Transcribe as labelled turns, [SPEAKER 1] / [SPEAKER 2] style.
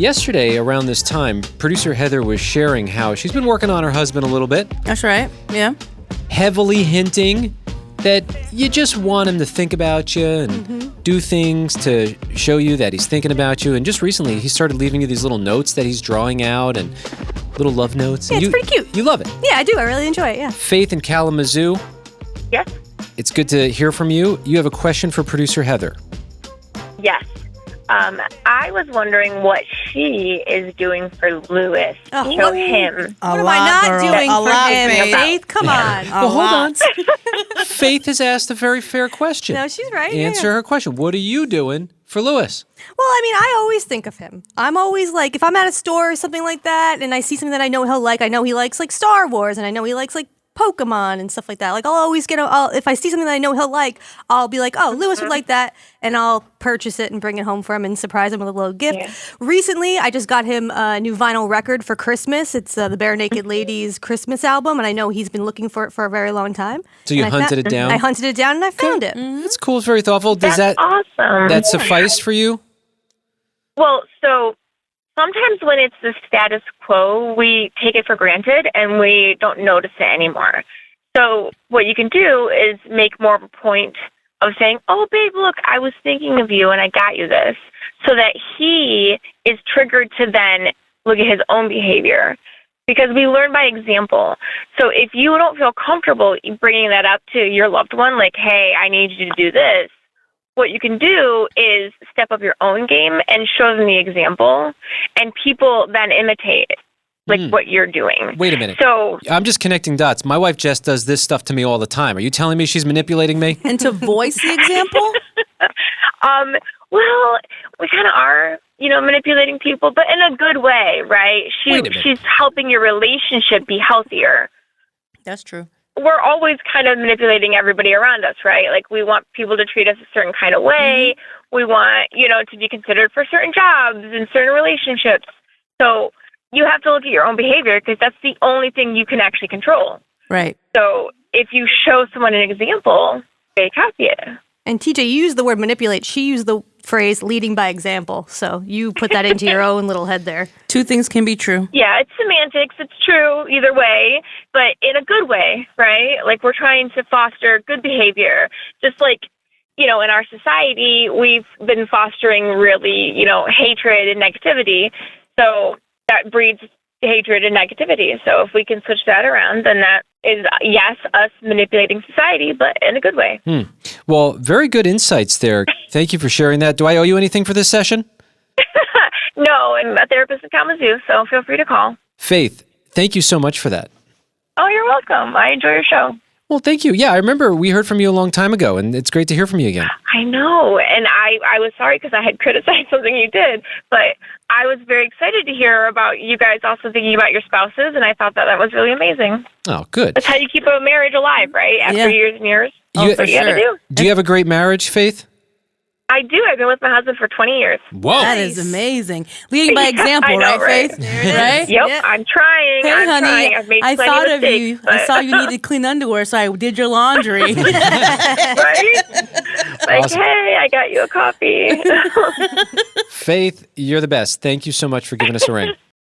[SPEAKER 1] Yesterday, around this time, producer Heather was sharing how she's been working on her husband a little bit.
[SPEAKER 2] That's right, yeah.
[SPEAKER 1] Heavily hinting that you just want him to think about you and do things to show you that he's thinking about you. And just recently, he started leaving you these little notes that he's drawing out and little love notes.
[SPEAKER 2] Yeah,
[SPEAKER 1] and
[SPEAKER 2] it's pretty cute.
[SPEAKER 1] You love it.
[SPEAKER 2] Yeah, I do. I really enjoy it, yeah.
[SPEAKER 1] Faith in Kalamazoo.
[SPEAKER 3] Yes.
[SPEAKER 1] It's good to hear from you. You have a question for producer Heather.
[SPEAKER 3] Yes. I was wondering what she is doing for Lewis to show him.
[SPEAKER 2] What am I not doing for him,
[SPEAKER 3] Faith.
[SPEAKER 2] Faith? Come on.
[SPEAKER 1] Well, hold on. Faith has asked a very fair question.
[SPEAKER 2] No, she's right.
[SPEAKER 1] Answer her question. What are you doing for Lewis?
[SPEAKER 2] Well, I mean, I always think of him. I'm always like, if I'm at a store or something like that, and I see something that I know he'll like, I know he likes like Star Wars, and I know he likes like Pokemon and stuff like that. Like, I'll always if I see something that I know he'll like, I'll be like, oh, Lewis would like that, and I'll purchase it and bring it home for him and surprise him with a little gift. Yeah. Recently, I just got him a new vinyl record for Christmas. It's the Bare Naked Ladies Christmas album, and I know he's been looking for it for a very long time.
[SPEAKER 1] So you hunted it down?
[SPEAKER 2] I hunted it down, and I found it.
[SPEAKER 1] That's cool. It's very thoughtful.
[SPEAKER 3] That's awesome.
[SPEAKER 1] That suffice for you?
[SPEAKER 3] Well, so sometimes when it's the status quo, we take it for granted and we don't notice it anymore. So what you can do is make more of a point of saying, oh, babe, look, I was thinking of you and I got you this, so that he is triggered to then look at his own behavior. Because we learn by example. So if you don't feel comfortable bringing that up to your loved one, like, hey, I need you to do this, what you can do is step up your own game and show them the example, and people then imitate what you're doing.
[SPEAKER 1] Wait a minute.
[SPEAKER 3] So
[SPEAKER 1] I'm just connecting dots. My wife Jess does this stuff to me all the time. Are you telling me she's manipulating me?
[SPEAKER 2] And to voice the example?
[SPEAKER 3] Well, we kind of are, manipulating people, but in a good way, right? She's helping your relationship be healthier.
[SPEAKER 2] That's true.
[SPEAKER 3] We're always kind of manipulating everybody around us, right? Like, we want people to treat us a certain kind of way. We want, to be considered for certain jobs and certain relationships. So you have to look at your own behavior, because that's the only thing you can actually control.
[SPEAKER 2] Right.
[SPEAKER 3] So if you show someone an example, they copy it.
[SPEAKER 2] And TJ, you used the word manipulate. She used the phrase leading by example. So you put that into your own little head there.
[SPEAKER 4] Two things can be true.
[SPEAKER 3] Yeah, it's semantics. It's true either way, but in a good way, right? Like, we're trying to foster good behavior. Just like, in our society, we've been fostering really, hatred and negativity. So that breeds hatred and negativity. So if we can switch that around, then that is, yes, us manipulating society, but in a good way.
[SPEAKER 1] Well, very good insights there. Thank you for sharing that. Do I owe you anything for this session?
[SPEAKER 3] No, I'm a therapist in Kalamazoo, so feel free to call.
[SPEAKER 1] Faith, thank you so much for that.
[SPEAKER 3] Oh, you're welcome. I enjoy your show.
[SPEAKER 1] Well, thank you. Yeah, I remember we heard from you a long time ago, and it's great to hear from you again.
[SPEAKER 3] I know, and I was sorry because I had criticized something you did, but I was very excited to hear about you guys also thinking about your spouses, and I thought that was really amazing.
[SPEAKER 1] Oh, good.
[SPEAKER 3] That's how you keep a marriage alive, right? After years and years.
[SPEAKER 1] You,
[SPEAKER 3] That's what you got to do.
[SPEAKER 1] Do you have a great marriage, Faith?
[SPEAKER 3] I do. I've been with my husband for 20 years.
[SPEAKER 1] Whoa.
[SPEAKER 4] That is amazing. Leading by example,
[SPEAKER 3] know,
[SPEAKER 4] right, Faith?
[SPEAKER 3] Right? Yep, I'm trying.
[SPEAKER 4] Hey,
[SPEAKER 3] I'm
[SPEAKER 4] honey,
[SPEAKER 3] trying. I've made
[SPEAKER 4] I
[SPEAKER 3] plenty
[SPEAKER 4] thought
[SPEAKER 3] of
[SPEAKER 4] of you.
[SPEAKER 3] mistakes,
[SPEAKER 4] I saw you needed clean underwear, so I did your laundry.
[SPEAKER 3] Right? Like,
[SPEAKER 1] Awesome.
[SPEAKER 3] hey, I got you a coffee.
[SPEAKER 1] Faith, you're the best. Thank you so much for giving us a ring.